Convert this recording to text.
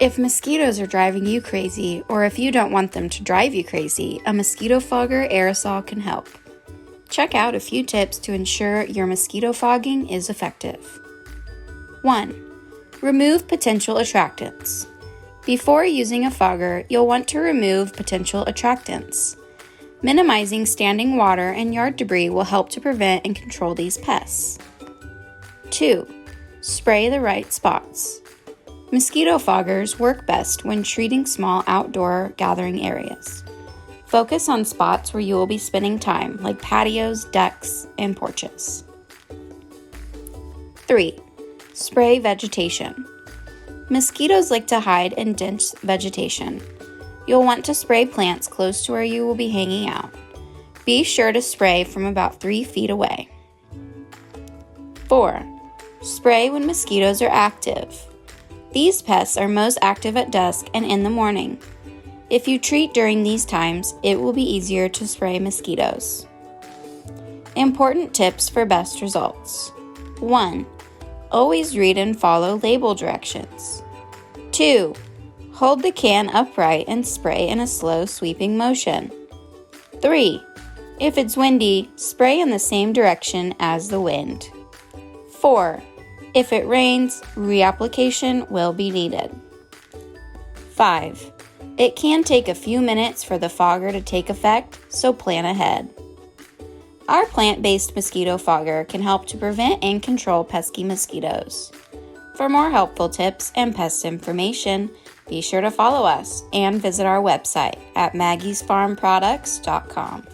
If mosquitoes are driving you crazy, or if you don't want them to drive you crazy, a mosquito fogger aerosol can help. Check out a few tips to ensure your mosquito fogging is effective. 1. Remove potential attractants. Before using a fogger, you'll want to remove potential attractants. Minimizing standing water and yard debris will help to prevent and control these pests. 2. Spray the right spots. Mosquito foggers work best when treating small outdoor gathering areas. Focus on spots where you will be spending time, like patios, decks, and porches. 3. Spray vegetation. Mosquitoes like to hide in dense vegetation. You'll want to spray plants close to where you will be hanging out. Be sure to spray from about 3 feet away. 4. Spray when mosquitoes are active. These pests are most active at dusk and in the morning. If you treat during these times, it will be easier to spray mosquitoes. Important tips for best results. 1. Always read and follow label directions. 2. Hold the can upright and spray in a slow sweeping motion. 3. If it's windy, spray in the same direction as the wind. 4. If it rains, reapplication will be needed. 5. It can take a few minutes for the fogger to take effect, so plan ahead. Our plant-based mosquito fogger can help to prevent and control pesky mosquitoes. For more helpful tips and pest information, be sure to follow us and visit our website at maggiesfarmproducts.com.